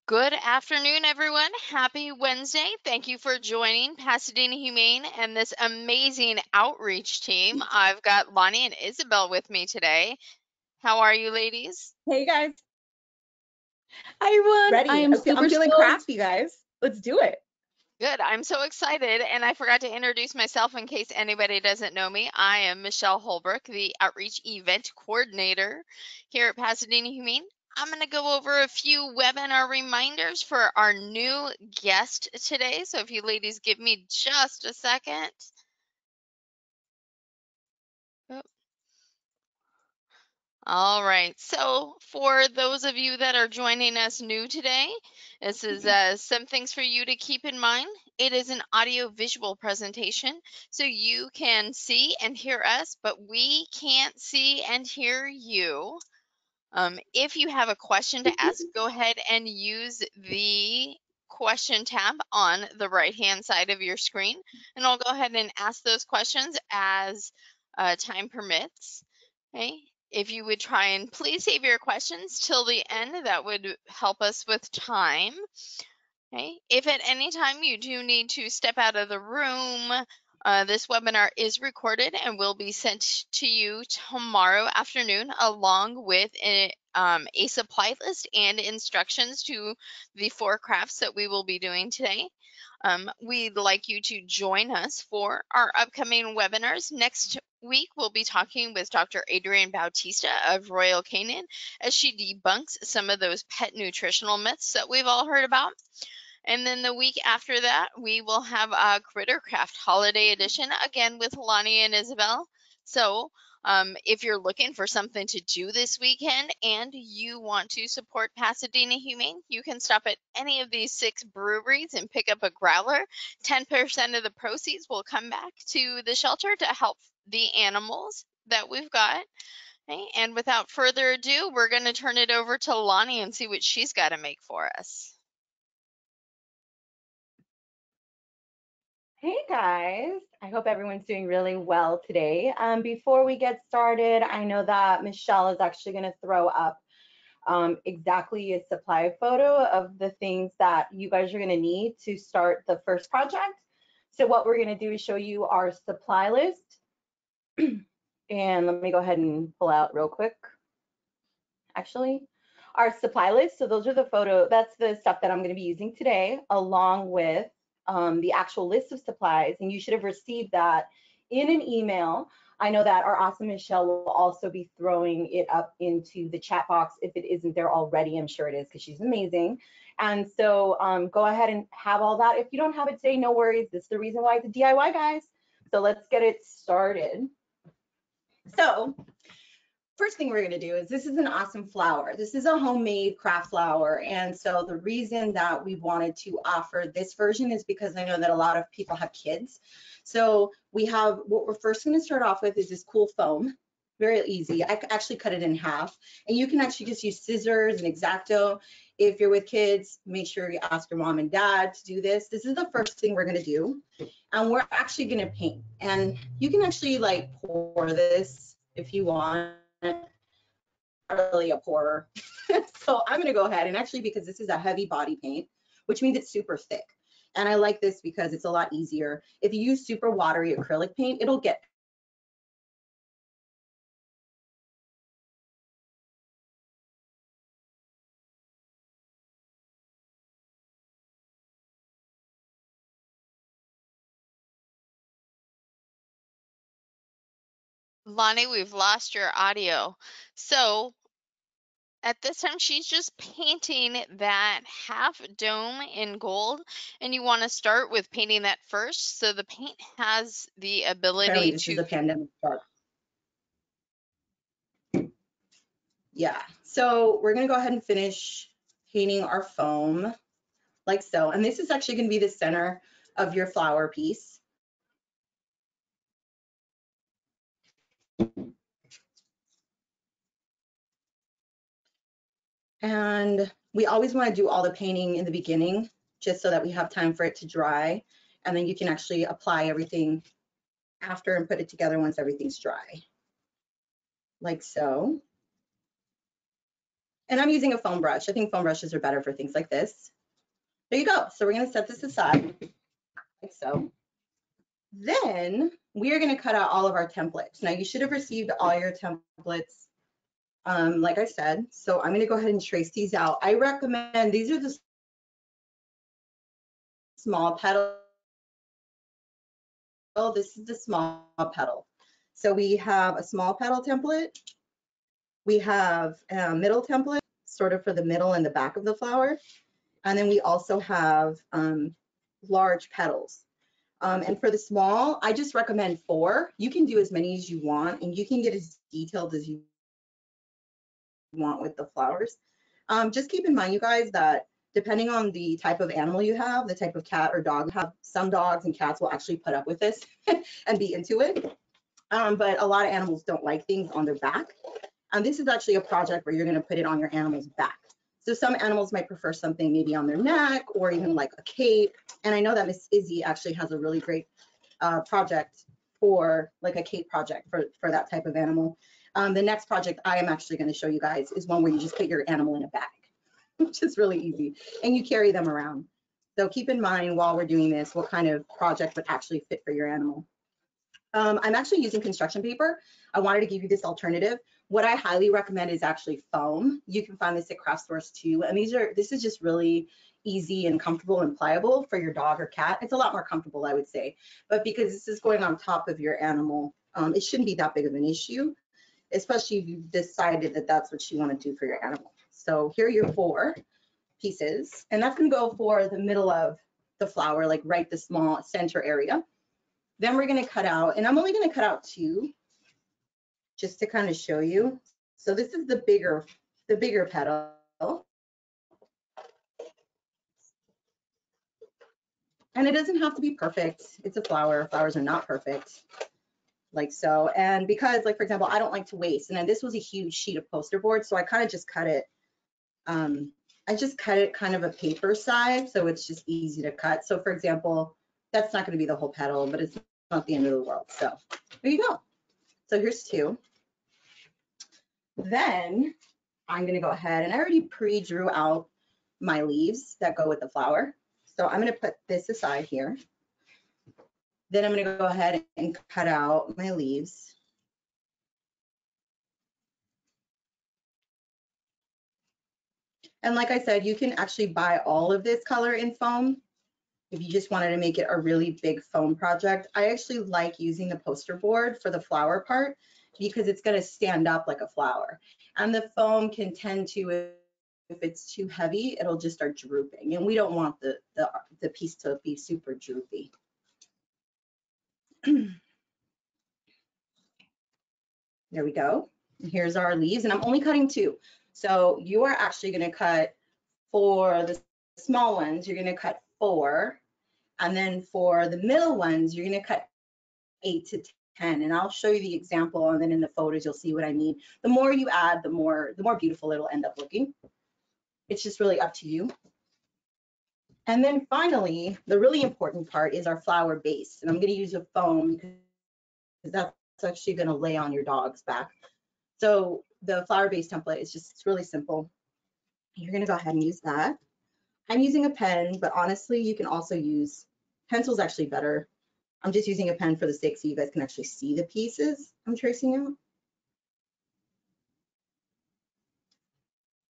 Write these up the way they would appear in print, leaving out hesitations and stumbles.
Good afternoon, everyone. Happy Wednesday. Thank you for joining Pasadena Humane and this amazing outreach team. I've got Loni and Isabel with me today. How are you, ladies? Hey guys. Hi everyone. Ready. I am Okay, super I'm feeling stoked. crafty, guys. Let's do it. Good. I'm so excited, and I forgot to introduce myself in case anybody doesn't know me. I am Michelle Holbrook, the Outreach Event Coordinator here at Pasadena Humane. I'm going to go over a few webinar reminders for our new guest today. So if you ladies give me just a second. All right. So for those of you that are joining us new today, this is some things for you to keep in mind. It is an audio visual presentation, so you can see and hear us, but we can't see and hear you. If you have a question to ask, go ahead and use the question tab on the right-hand side of your screen, and I'll go ahead and ask those questions as time permits. Okay. If you would try and please save your questions till the end, that would help us with time. Okay. If at any time you do need to step out of the room, this webinar is recorded and will be sent to you tomorrow afternoon along with a supply list and instructions to the 4 crafts that we will be doing today. We'd like you to join us for our upcoming webinars. Next week, we'll be talking with Dr. Adrienne Bautista of Royal Canin as she debunks some of those pet nutritional myths that we've all heard about. And then the week after that, we will have a Crittercraft Holiday Edition, again with Loni and Isabel. So if you're looking for something to do this weekend and you want to support Pasadena Humane, you can stop at any of these 6 breweries and pick up a growler. 10% of the proceeds will come back to the shelter to help the animals that we've got. Okay, and without further ado, we're going to turn it over to Loni and see what she's got to make for us. Hey guys. I hope everyone's doing really well today. Before we get started, I know that Michelle is actually going to throw up exactly a supply photo of the things that you guys are going to need to start the first project. So what we're going to do is show you our supply list. And let me go ahead and pull out real quick. Actually, our supply list. So those are that's the stuff that I'm going to be using today, along with the actual list of supplies. And you should have received that in an email. I know that our awesome Michelle will also be throwing it up into the chat box if it isn't there already. I'm sure it is because she's amazing. And so go ahead and have all that. If you don't have it today, no worries. This is the reason why it's a DIY, guys. So let's get it started. So first thing we're going to do is, this is an awesome flower. This is a homemade craft flower. And so the reason that we wanted to offer this version is because I know that a lot of people have kids. So we have, what we're first going to start off with is this cool foam. Very easy. I actually cut it in half. And you can actually just use scissors and X-Acto. If you're with kids, make sure you ask your mom and dad to do this. This is the first thing we're going to do. And we're actually going to paint. And you can actually like pour this if you want. Really a pourer. So I'm going to go ahead and actually, because this is a heavy body paint, which means it's super thick. And I like this because it's a lot easier. If you use super watery acrylic paint, it'll get Loni, we've lost your audio. So at this time, she's just painting that half dome in gold, and you want to start with painting that first so the paint has the ability apparently this is a pandemic start. Yeah, so we're going to go ahead and finish painting our foam like so. And this is actually going to be the center of your flower piece. And we always want to do all the painting in the beginning, just so that we have time for it to dry. And then you can actually apply everything after and put it together once everything's dry, like so. And I'm using a foam brush. I think foam brushes are better for things like this. There you go. So we're going to set this aside like so. Then we are going to cut out all of our templates. Now you should have received all your templates, like I said. So I'm going to go ahead and trace these out. I recommend, these are the small petal. This is the small petal. So we have a small petal template. We have a middle template, sort of for the middle and the back of the flower. And then we also have large petals. And for the small, I just recommend 4. You can do as many as you want, and you can get as detailed as you want with the flowers. Just keep in mind, you guys, that depending on the type of animal you have, the type of cat or dog you have, some dogs and cats will actually put up with this and be into it. But a lot of animals don't like things on their back. And this is actually a project where you're going to put it on your animal's back. So some animals might prefer something maybe on their neck or even like a cape. And I know that Miss Izzie actually has a really great project for like a cape project for that type of animal. The next project I am actually going to show you guys is one where you just put your animal in a bag, which is really easy, and you carry them around. So keep in mind while we're doing this, what kind of project would actually fit for your animal. I'm actually using construction paper. I wanted to give you this alternative. What I highly recommend is actually foam. You can find this at craft stores too. And this is just really easy and comfortable and pliable for your dog or cat. It's a lot more comfortable, I would say. But because this is going on top of your animal, it shouldn't be that big of an issue, especially if you've decided that that's what you want to do for your animal. So here are your 4 pieces. And that's going to go for the middle of the flower, like right the small center area. Then we're going to cut out, and I'm only going to cut out 2 just to kind of show you. So this is the bigger petal. And it doesn't have to be perfect. It's a flower. Flowers are not perfect, like so. And because, like, for example, I don't like to waste. And then this was a huge sheet of poster board, so I kind of just cut it. I just cut it kind of a paper size, so it's just easy to cut. So for example, that's not going to be the whole petal, but it's not the end of the world. So there you go. So here's 2. Then I'm going to go ahead, and I already pre-drew out my leaves that go with the flower. So I'm going to put this aside here. Then I'm going to go ahead and cut out my leaves. And like I said, you can actually buy all of this color in foam if you just wanted to make it a really big foam project. I actually like using the poster board for the flower part because it's going to stand up like a flower. And the foam can tend to, if it's too heavy, it'll just start drooping. And we don't want the piece to be super droopy. There we go. Here's our leaves, and I'm only cutting 2. So you are actually going to cut, for the small ones, you're going to cut 4. And then for the middle ones, you're going to cut 8 to 10. And I'll show you the example, and then in the photos, you'll see what I mean. The more you add, the more beautiful it'll end up looking. It's just really up to you. And then finally, the really important part is our flower base. And I'm going to use a foam because that's actually going to lay on your dog's back. So the flower base template is just, it's really simple. You're going to go ahead and use that. I'm using a pen, but honestly, you can also use, pencil's actually better. I'm just using a pen for the sake so you guys can actually see the pieces I'm tracing out.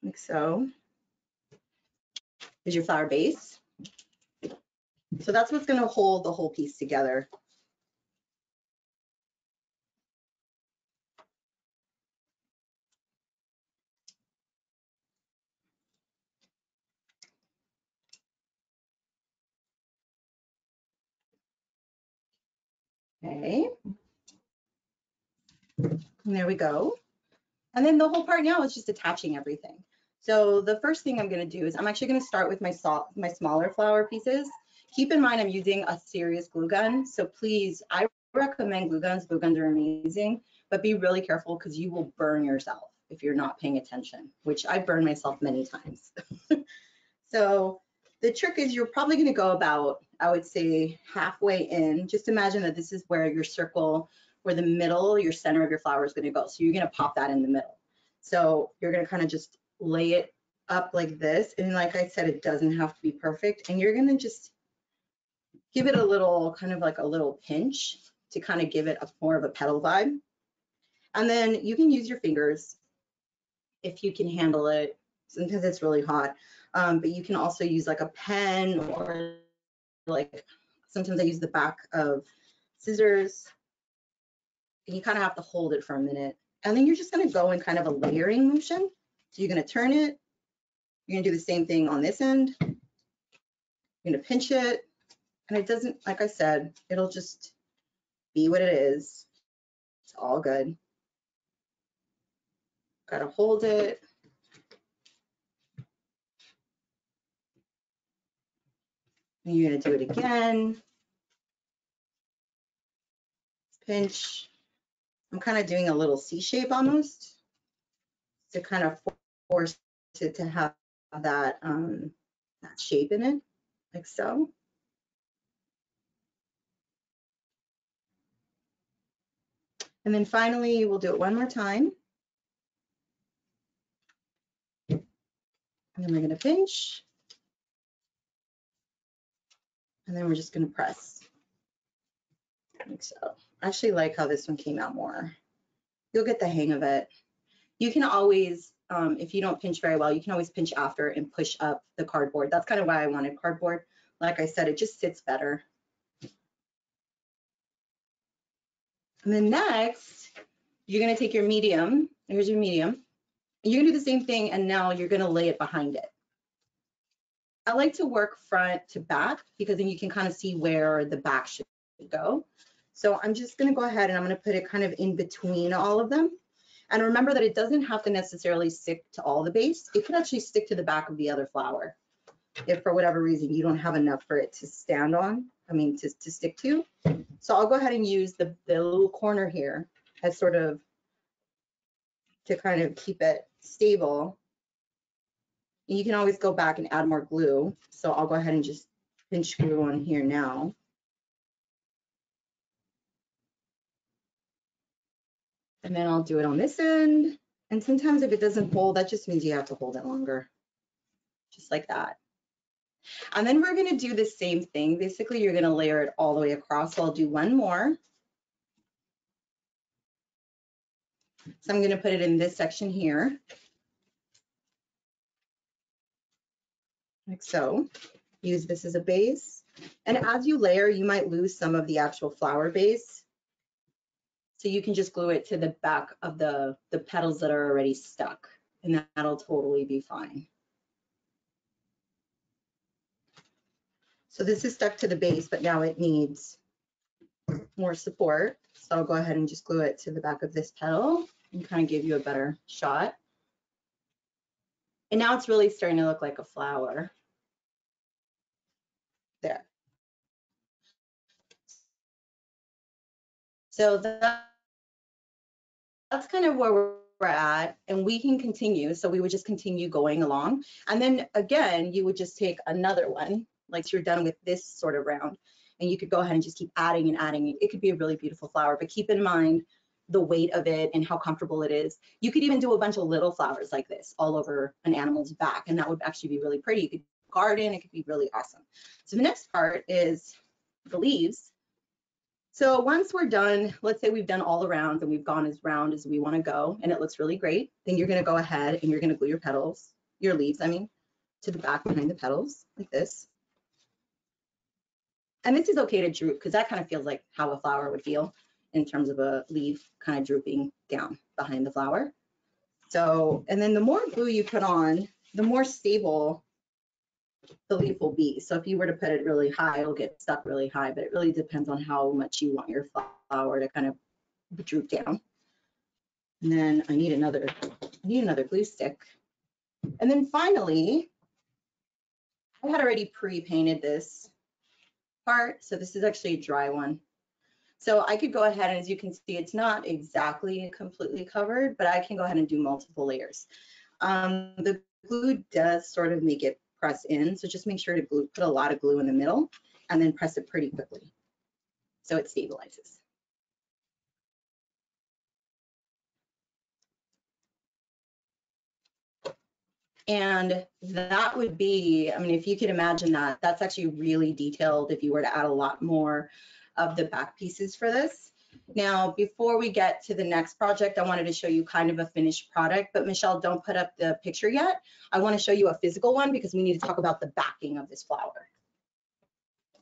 Like so. Here's your flower base. So that's what's going to hold the whole piece together. Okay. And there we go. And then the whole part now is just attaching everything. So the first thing I'm going to do is I'm actually going to start with my smaller flower pieces. Keep in mind I'm using a serious glue gun. So please, I recommend glue guns. Glue guns are amazing, but be really careful because you will burn yourself if you're not paying attention, which I burned myself many times. So the trick is you're probably going to go about, I would say, halfway in. Just imagine that this is where your circle, where the middle, your center of your flower is going to go. So you're going to pop that in the middle. So you're going to kind of just lay it up like this. And like I said, it doesn't have to be perfect. And you're gonna just give it a little, kind of like a little pinch to kind of give it a more of a petal vibe. And then you can use your fingers if you can handle it. Sometimes it's really hot, but you can also use like a pen, or like sometimes I use the back of scissors. And you kind of have to hold it for a minute. And then you're just going to go in kind of a layering motion. So you're going to turn it. You're going to do the same thing on this end. You're going to pinch it. And it doesn't, like I said, it'll just be what it is. It's all good. Got to hold it. And you're going to do it again. Pinch. I'm kind of doing a little C shape almost to kind of force it to have that, that shape in it, like so. And then finally, we'll do it one more time. And then we're going to pinch. And then we're just going to press. Like so. I actually like how this one came out more. You'll get the hang of it. You can always, if you don't pinch very well, you can always pinch after and push up the cardboard. That's kind of why I wanted cardboard. Like I said, it just sits better. And then next, you're going to take your medium. Here's your medium. And you're going to do the same thing, and now you're going to lay it behind it. I like to work front to back because then you can kind of see where the back should go. So I'm just going to go ahead and I'm going to put it kind of in between all of them. And remember that it doesn't have to necessarily stick to all the base. It could actually stick to the back of the other flower if for whatever reason you don't have enough for it to stand on, to stick to. So I'll go ahead and use the little corner here as sort of to kind of keep it stable. And you can always go back and add more glue. So I'll go ahead and just pinch glue on here now. And then I'll do it on this end. And sometimes if it doesn't hold, that just means you have to hold it longer. Just like that. And then we're going to do the same thing. Basically, you're going to layer it all the way across. So I'll do one more. So I'm going to put it in this section here. Like so. Use this as a base. And as you layer, you might lose some of the actual flower base. So you can just glue it to the back of the petals that are already stuck. And that'll totally be fine. So this is stuck to the base, but now it needs more support. So I'll go ahead and just glue it to the back of this petal and kind of give you a better shot. And now it's really starting to look like a flower. There. So that's kind of where we're at, and we can continue. So we would just continue going along. And then again, you would just take another one, like you're done with this sort of round, and you could go ahead and just keep adding and adding. It could be a really beautiful flower, but keep in mind the weight of it and how comfortable it is. You could even do a bunch of little flowers like this all over an animal's back, and that would actually be really pretty. You could garden, it could be really awesome. So the next part is the leaves. So once we're done, let's say we've done all the rounds and we've gone as round as we want to go, and it looks really great, then you're going to go ahead and you're going to glue your petals, your leaves, to the back behind the petals like this. And this is okay to droop because that kind of feels like how a flower would feel in terms of a leaf kind of drooping down behind the flower. So, and then the more glue you put on, the more stable the leaf will be. So if you were to put it really high, it'll get stuck really high, but it really depends on how much you want your flower to kind of droop down. And then I need another glue stick. And then finally, I had already pre-painted this part. So this is actually a dry one. So I could go ahead and, as you can see, it's not exactly completely covered, but I can go ahead and do multiple layers. The glue does sort of make it press in. So just make sure to put a lot of glue in the middle and then press it pretty quickly so it stabilizes. And that would be, I mean, if you could imagine that, that's actually really detailed if you were to add a lot more of the back pieces for this. Now, before we get to the next project, I wanted to show you kind of a finished product, but Michelle, don't put up the picture yet. I want to show you a physical one because we need to talk about the backing of this flower.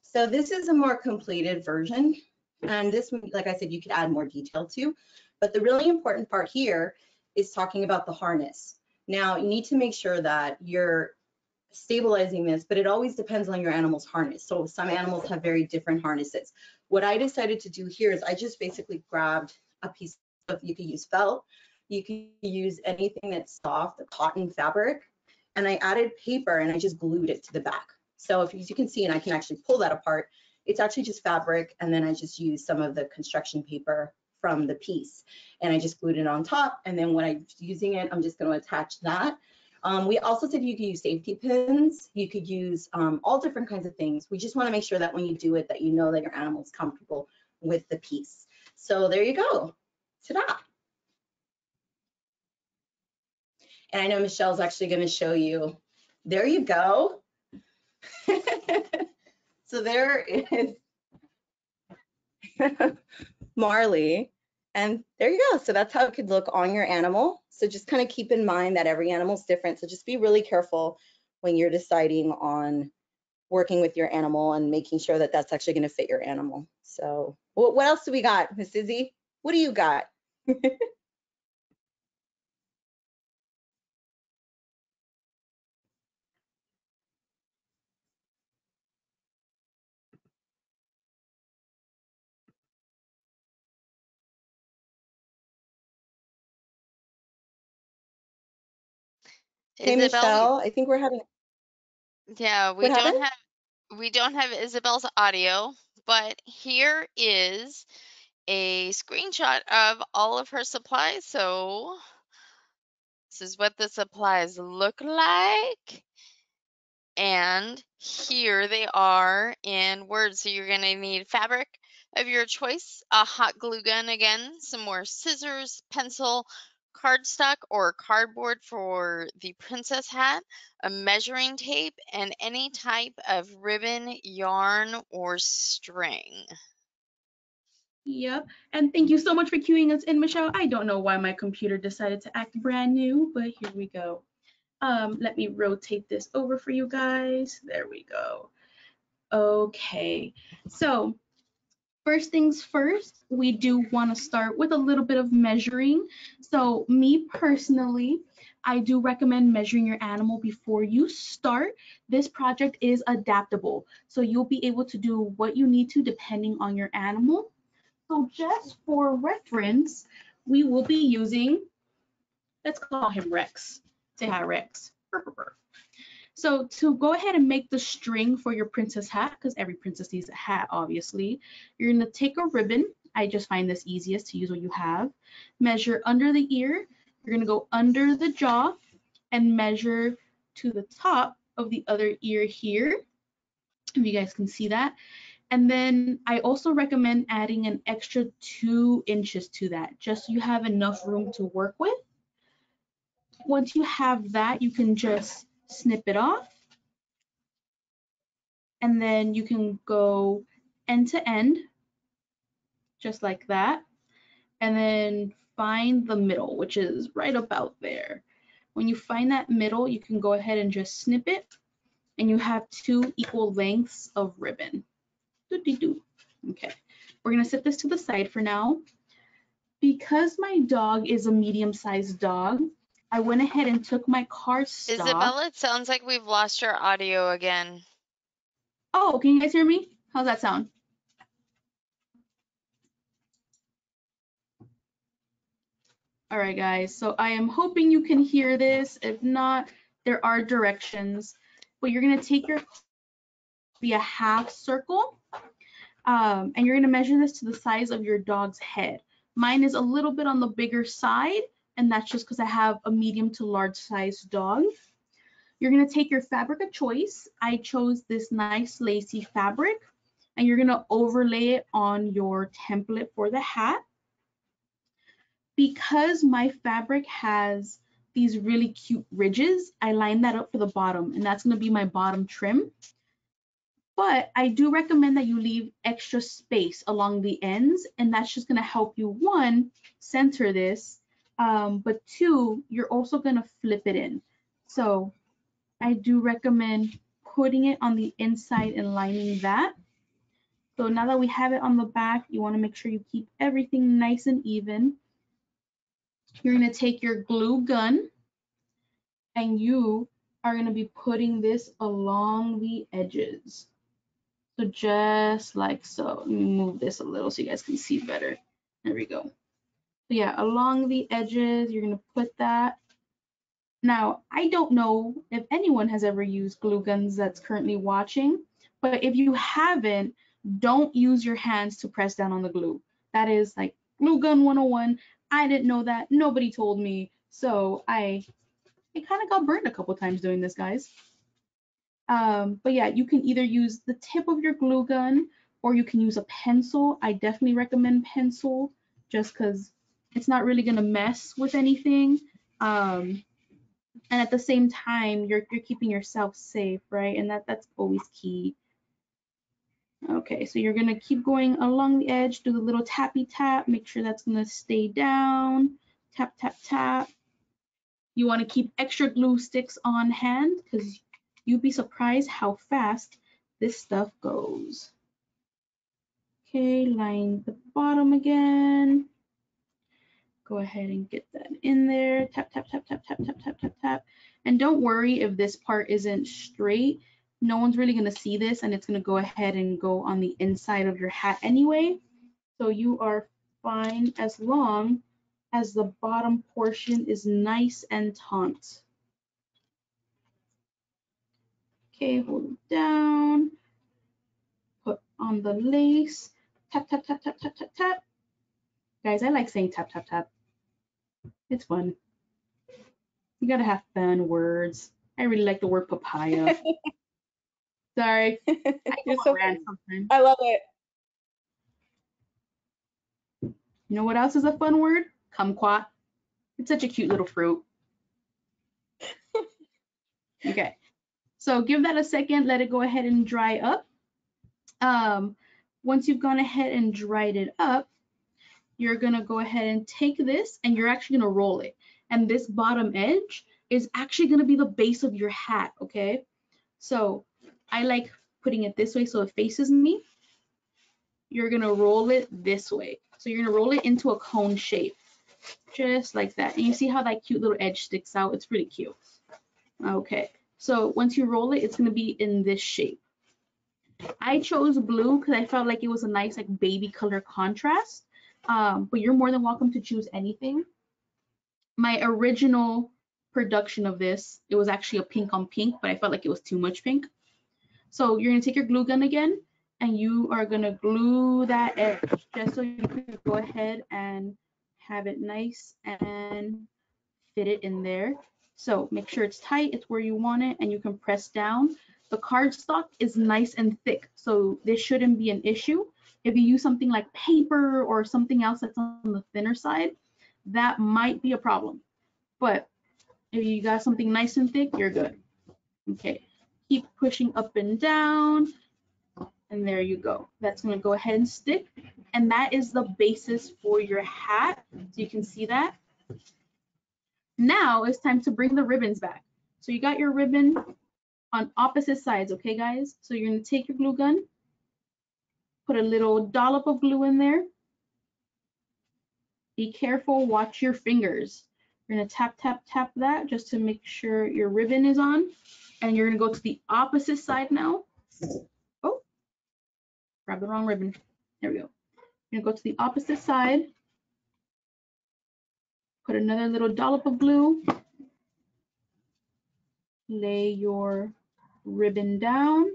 So this is a more completed version. And this, like I said, you could add more detail to, but the really important part here is talking about the harness. Now, you need to make sure that you're stabilizing this, but it always depends on your animal's harness. So some animals have very different harnesses. What I decided to do here is I just basically grabbed a piece of, you could use felt, you can use anything that's soft, a cotton fabric, and I added paper and I just glued it to the back. So if you can see, and I can actually pull that apart, it's actually just fabric, and then I just used some of the construction paper from the piece, and I just glued it on top, and then when I'm using it, I'm just going to attach that. We also said you could use safety pins, you could use all different kinds of things. We just want to make sure that when you do it, that you know that your animal's comfortable with the piece. So there you go. Ta-da! And I know Michelle's actually going to show you. There you go. So there is Marley. And there you go. So that's how it could look on your animal. So just kind of keep in mind that every animal's different. So just be really careful when you're deciding on working with your animal and making sure that that's actually going to fit your animal. So what else do we got, Miss Izzie? What do you got? Hey, Isabel, Michelle, I think we're having, yeah, what happened? we don't have Isabel's audio, but here is a screenshot of all of her supplies. So this is what the supplies look like. And here they are in words. So you're going to need fabric of your choice, a hot glue gun again, some more scissors, pencil, cardstock or cardboard for the princess hat, a measuring tape, and any type of ribbon, yarn, or string. Yep. And thank you so much for queuing us in, Michelle. I don't know why my computer decided to act brand new, but here we go. Let me rotate this over for you guys. There we go. Okay. So first things first, we do want to start with a little bit of measuring. So me personally, I do recommend measuring your animal before you start. This project is adaptable, so you'll be able to do what you need to depending on your animal. So just for reference, we will be using, let's call him Rex. Say hi, Rex. So to go ahead and make the string for your princess hat, because every princess needs a hat, obviously, you're going to take a ribbon. I just find this easiest to use what you have. Measure under the ear. You're going to go under the jaw and measure to the top of the other ear here. If you guys can see that. And then I also recommend adding an extra 2 inches to that, just so you have enough room to work with. Once you have that, you can just snip it off. And then you can go end to end, just like that. And then find the middle, which is right about there. When you find that middle, you can go ahead and just snip it, and you have 2 equal lengths of ribbon. Doo-dee-doo. Okay, we're gonna set this to the side for now. Because my dog is a medium-sized dog, I went ahead and took my cardstock. Isabella, it sounds like we've lost your audio again. Oh, can you guys hear me? How's that sound? All right, guys, so I am hoping you can hear this. If not, there are directions, but you're gonna take your be a half circle, and you're gonna measure this to the size of your dog's head. Mine is a little bit on the bigger side, and that's just because I have a medium to large size dog. You're gonna take your fabric of choice. I chose this nice lacy fabric, and you're gonna overlay it on your template for the hat. Because my fabric has these really cute ridges, I line that up for the bottom, and that's gonna be my bottom trim. But I do recommend that you leave extra space along the ends, and that's just gonna help you, one, center this, but two, you're also gonna flip it in. So I do recommend putting it on the inside and lining that. So now that we have it on the back, you wanna make sure you keep everything nice and even. You're gonna take your glue gun and you are gonna be putting this along the edges. So just like so. Let me move this a little so you guys can see better. There we go. So yeah, along the edges, you're gonna put that. Now, I don't know if anyone has ever used glue guns that's currently watching, but if you haven't, don't use your hands to press down on the glue. That is like glue gun 101. I didn't know that. Nobody told me. So I kind of got burned a couple times doing this, guys. But yeah, you can either use the tip of your glue gun or you can use a pencil. I definitely recommend pencil just because it's not really gonna mess with anything. And at the same time, you're keeping yourself safe, right? And that's always key. Okay, so you're gonna keep going along the edge, do the little tappy tap, make sure that's gonna stay down. Tap, tap, tap. You wanna keep extra glue sticks on hand because you'd be surprised how fast this stuff goes. Okay, line the bottom again. Go ahead and get that in there. Tap, tap, tap, tap, tap, tap, tap, tap, tap. And don't worry if this part isn't straight. No one's really gonna see this and it's gonna go ahead and go on the inside of your hat anyway. So you are fine as long as the bottom portion is nice and taut. Okay, hold it down. Put on the lace. Tap, tap, tap, tap, tap, tap, tap. Guys, I like saying tap, tap, tap. It's fun. You gotta have fun words. I really like the word papaya. Sorry. You're so funny. Sometimes. I love it. You know what else is a fun word? Kumquat. It's such a cute little fruit. Okay. So give that a second. Let it go ahead and dry up. Once you've gone ahead and dried it up, you're gonna go ahead and take this and you're actually gonna roll it. And this bottom edge is actually gonna be the base of your hat, okay? So I like putting it this way so it faces me. You're gonna roll it this way. So you're gonna roll it into a cone shape, just like that. And you see how that cute little edge sticks out? It's really cute. Okay, so once you roll it, it's gonna be in this shape. I chose blue because I felt like it was a nice like baby color contrast, but you're more than welcome to choose anything. My original production of this, it was actually a pink on pink, but I felt like it was too much pink. So you're gonna take your glue gun again, and you are gonna glue that edge just so you can go ahead and have it nice and fit it in there. So make sure it's tight, it's where you want it, and you can press down. The cardstock is nice and thick, so this shouldn't be an issue. If you use something like paper or something else that's on the thinner side, that might be a problem. But if you got something nice and thick, you're good. Okay, keep pushing up and down, and there you go. That's gonna go ahead and stick, and that is the basis for your hat. So you can see that. Now it's time to bring the ribbons back. So you got your ribbon on opposite sides, okay guys? So you're gonna take your glue gun, put a little dollop of glue in there. Be careful, watch your fingers. You're gonna tap, tap, tap that just to make sure your ribbon is on. And you're gonna go to the opposite side now. Oh, grab the wrong ribbon. There we go. You're gonna go to the opposite side. Put another little dollop of glue. Lay your ribbon down.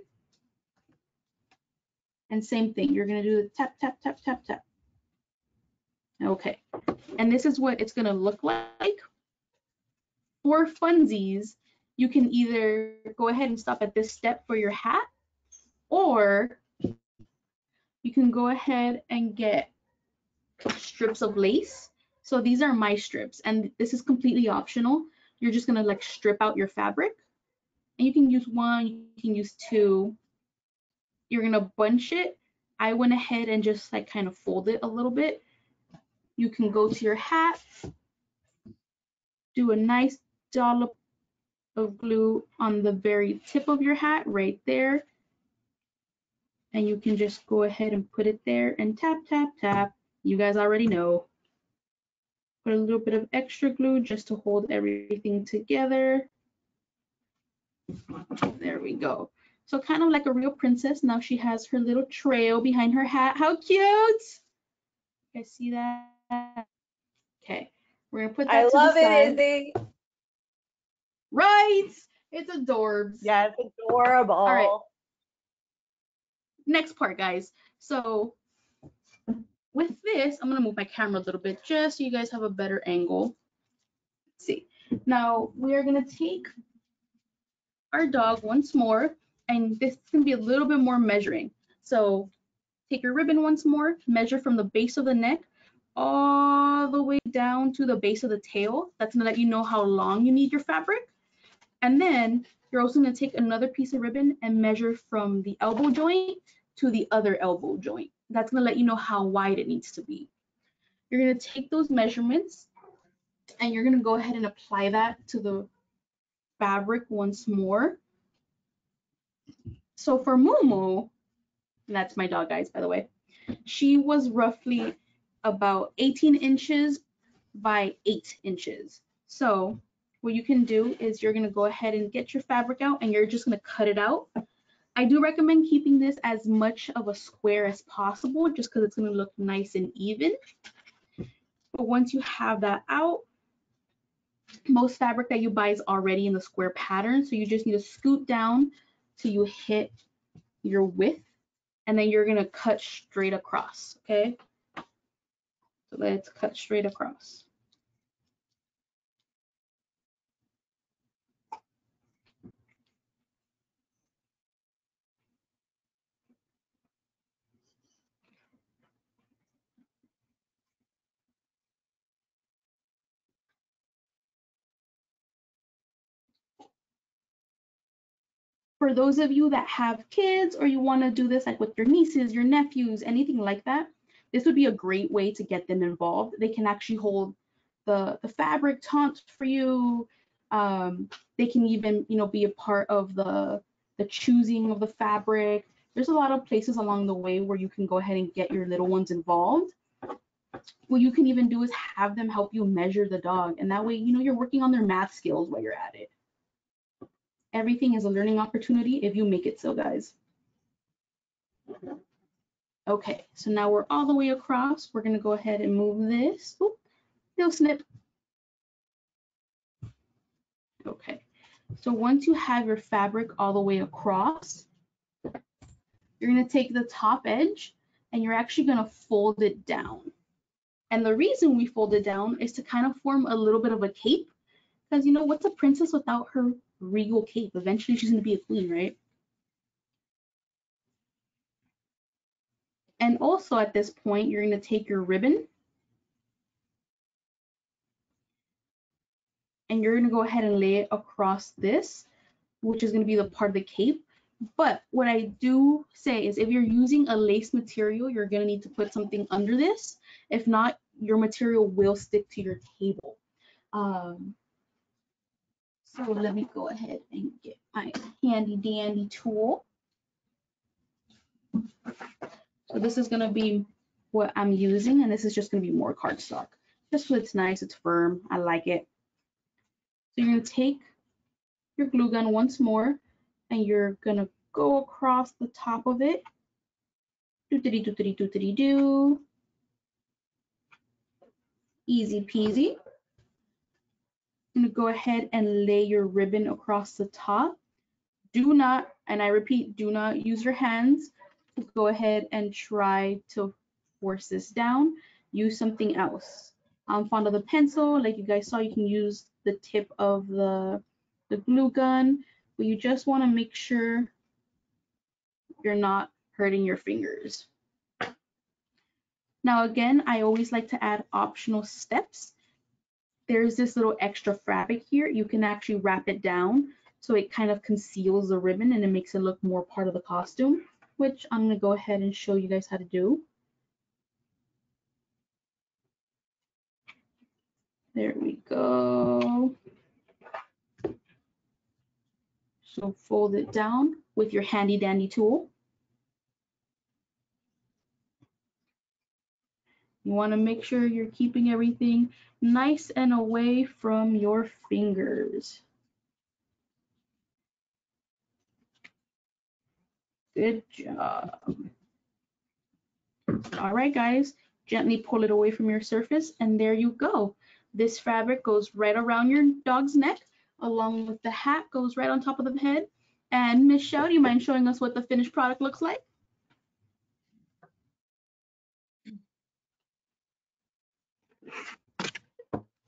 And same thing, you're gonna do the tap, tap, tap, tap, tap. Okay, and this is what it's gonna look like. For funsies, you can either go ahead and stop at this step for your hat, or you can go ahead and get strips of lace. So these are my strips, and this is completely optional. you're just gonna like strip out your fabric. And you can use one, you can use two. You're gonna bunch it. I went ahead and just like kind of fold it a little bit. You can go to your hat, do a nice dollop of glue on the very tip of your hat right there. And you can just go ahead and put it there and tap, tap, tap. You guys already know. Put a little bit of extra glue just to hold everything together. There we go. So kind of like a real princess. Now she has her little trail behind her hat. How cute! You guys see that? Okay, we're gonna put that I to the love side. it, Izzie. Right? It's adorbs. Yes, adorable. All right. Next part, guys. So with this, I'm gonna move my camera a little bit just so you guys have a better angle. Let's see. Now we are gonna take our dog once more, and this is gonna be a little bit more measuring. So take your ribbon once more, measure from the base of the neck all the way down to the base of the tail. That's gonna let you know how long you need your fabric. And then you're also gonna take another piece of ribbon and measure from the elbow joint to the other elbow joint. That's gonna let you know how wide it needs to be. You're gonna take those measurements and you're gonna go ahead and apply that to the fabric once more. So for Momo, and that's my dog, guys, by the way, she was roughly about 18 inches by 8 inches. So what you can do is you're gonna go ahead and get your fabric out and you're just gonna cut it out. I do recommend keeping this as much of a square as possible just because it's gonna look nice and even. But once you have that out, most fabric that you buy is already in the square pattern, so you just need to scoot down till you hit your width, and then you're gonna cut straight across, okay? So let's cut straight across. For those of you that have kids or you want to do this like with your nieces, your nephews, anything like that, this would be a great way to get them involved. They can actually hold the fabric taunt for you. They can even, you know, be a part of the choosing of the fabric. There's a lot of places along the way where you can go ahead and get your little ones involved. What you can even do is have them help you measure the dog, and that way, you know, you're working on their math skills while you're at it. Everything is a learning opportunity if you make it so, guys. Okay, so now we're all the way across. We're gonna go ahead and move this. Oop, little snip. Okay, so once you have your fabric all the way across, you're gonna take the top edge and you're actually gonna fold it down. And the reason we fold it down is to kind of form a little bit of a cape, because you know, what's a princess without her regal cape? Eventually she's gonna be a queen, right? And also at this point, you're gonna take your ribbon and you're gonna go ahead and lay it across this, which is gonna be the part of the cape. But what I do say is if you're using a lace material, you're gonna need to put something under this. If not, your material will stick to your table. So let me go ahead and get my handy dandy tool. So this is gonna be what I'm using, and this is just gonna be more cardstock. Just so it's nice, it's firm, I like it. So you're gonna take your glue gun once more, and you're gonna go across the top of it. Dootity dootity dootity doo. Easy peasy. I'm gonna go ahead and lay your ribbon across the top. Do not, and I repeat, do not use your hands to go ahead and try to force this down. Use something else. I'm fond of the pencil. Like you guys saw, you can use the tip of the glue gun, but you just want to make sure you're not hurting your fingers. Now again, I always like to add optional steps. there's this little extra fabric here. You can actually wrap it down so it kind of conceals the ribbon and it makes it look more part of the costume, which I'm going to go ahead and show you guys how to do. There we go. So fold it down with your handy dandy tool. You want to make sure you're keeping everything nice and away from your fingers. Good job. All right, guys, gently pull it away from your surface, and there you go. This fabric goes right around your dog's neck, along with the hat goes right on top of the head. And Miss Shao, do you mind showing us what the finished product looks like?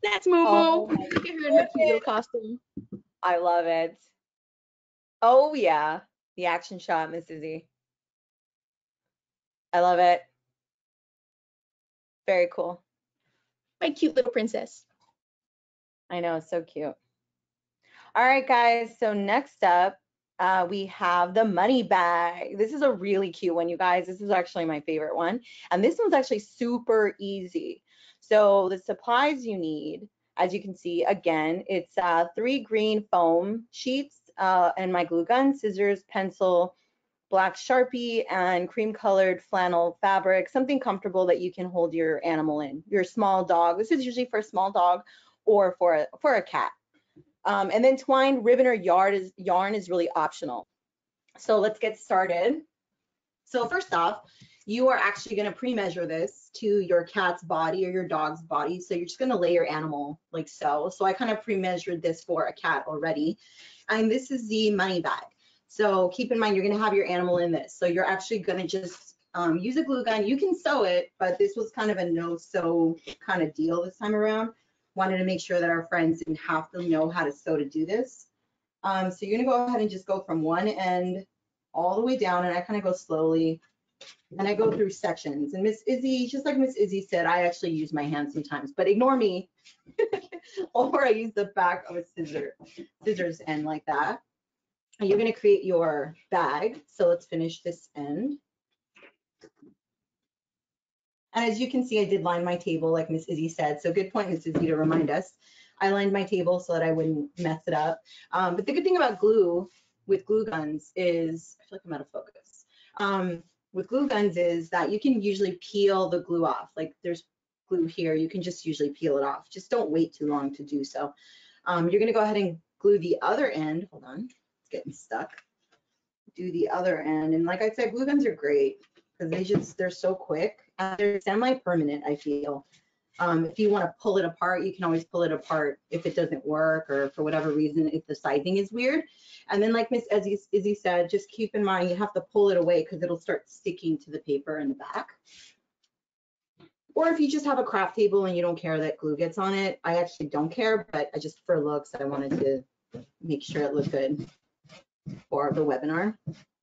That's Momo. Oh, Look at her in her cute little costume. I love it. Oh yeah, the action shot, Miss Izzie. I love it. Very cool. My cute little princess. I know, so cute. All right, guys, so next up, we have the money bag. This is a really cute one, you guys. This is actually my favorite one. And this one's actually super easy. So the supplies you need, as you can see, again, it's 3 green foam sheets and my glue gun, scissors, pencil, black Sharpie, and cream colored flannel fabric, something comfortable that you can hold your animal in, your small dog. This is usually for a small dog or for a cat. And then twine, ribbon, or yarn is really optional. So let's get started. So first off, you are actually going to pre-measure this to your cat's body or your dog's body. So you're just going to lay your animal like so. So I kind of pre-measured this for a cat already. And this is the money bag. So keep in mind, you're going to have your animal in this. So you're actually going to just use a glue gun. You can sew it, but this was kind of a no-sew kind of deal this time around. Wanted to make sure that our friends didn't have to know how to sew to do this. So you're going to go ahead and just go from one end all the way down, and I kind of go slowly. And I go through sections. And Miss Izzie, just like Miss Izzie said, I actually use my hand sometimes, but ignore me. Or I use the back of a scissors end like that. And you're going to create your bag. So let's finish this end. And as you can see, I did line my table like Miss Izzie said. So good point, Miss Izzie, to remind us. I lined my table so that I wouldn't mess it up. But the good thing about glue with glue guns is, I feel like I'm out of focus. With glue guns is that you can usually peel the glue off. Like there's glue here, you can just usually peel it off. Just don't wait too long to do so. You're gonna go ahead and glue the other end. Hold on, it's getting stuck. Do the other end. And like I said, glue guns are great because they're so quick. And they're semi-permanent, I feel. If you want to pull it apart, you can always pull it apart if it doesn't work or for whatever reason, if the sizing is weird. And then like Miss Izzie said, just keep in mind, you have to pull it away because it'll start sticking to the paper in the back. Or if you just have a craft table and you don't care that glue gets on it, I actually don't care, but I just, for looks, I wanted to make sure it looked good for the webinar.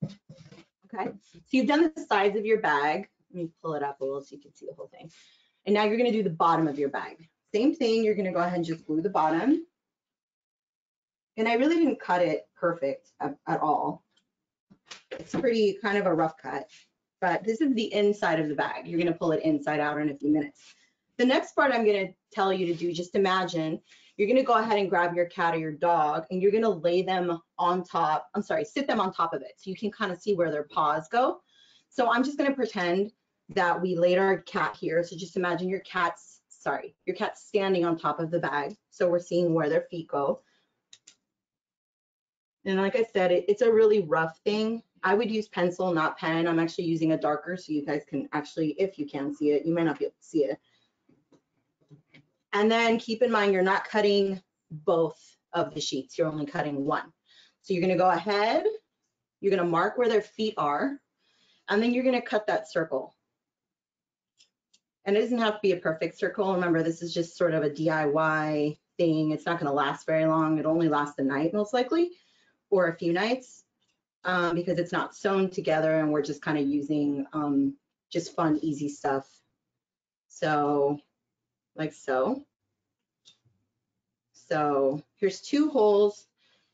Okay, so you've done the sides of your bag. Let me pull it up a little so you can see the whole thing. And now you're going to do the bottom of your bag. Same thing, you're going to go ahead and just glue the bottom. And I really didn't cut it perfect at all. It's pretty kind of a rough cut, but this is the inside of the bag. You're going to pull it inside out in a few minutes. The next part I'm going to tell you to do, just imagine, you're going to go ahead and grab your cat or your dog and you're going to lay them on top, sit them on top of it so you can kind of see where their paws go. So I'm just going to pretend that we laid our cat here. So just imagine your cat's standing on top of the bag. So we're seeing where their feet go. And like I said, it's a really rough thing. I would use pencil, not pen. I'm actually using a darker so you guys can actually, if you can see it, you might not be able to see it. And then keep in mind, you're not cutting both of the sheets. You're only cutting one. So you're going to go ahead, you're going to mark where their feet are, and then you're going to cut that circle. And it doesn't have to be a perfect circle. Remember, this is just sort of a DIY thing. It's not going to last very long. It'll only last a night, most likely, or a few nights, because it's not sewn together and we're just kind of using just fun, easy stuff. So, like so. So here's 2 holes,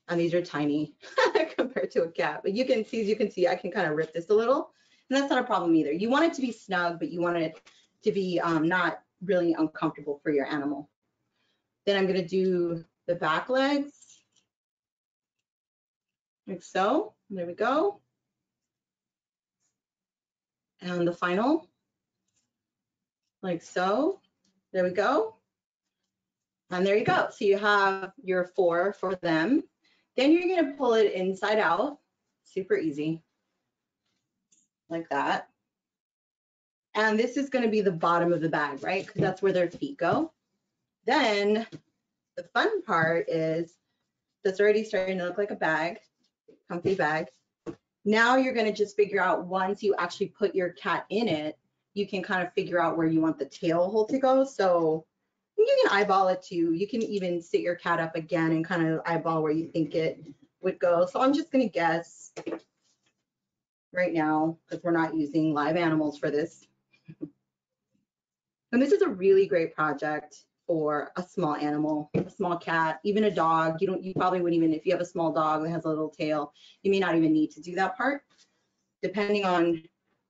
and these are tiny compared to a cat. But you can see, as you can see, I can kind of rip this a little, and that's not a problem either. You want it to be snug, but you want it to be not really uncomfortable for your animal. Then I'm going to do the back legs, like so. There we go. And the final, like so. There we go. And there you go. So you have your 4 for them. Then you're going to pull it inside out. Super easy. Like that. And this is going to be the bottom of the bag, right? Because that's where their feet go. Then the fun part is that's already starting to look like a bag, comfy bag. Now you're going to just figure out, once you actually put your cat in it, you can kind of figure out where you want the tail hole to go. So you can eyeball it too. You can even sit your cat up again and kind of eyeball where you think it would go. So I'm just going to guess right now, because we're not using live animals for this. And this is a really great project for a small animal, a small cat, even a dog. You probably wouldn't even, if you have a small dog that has a little tail, you may not even need to do that part, depending on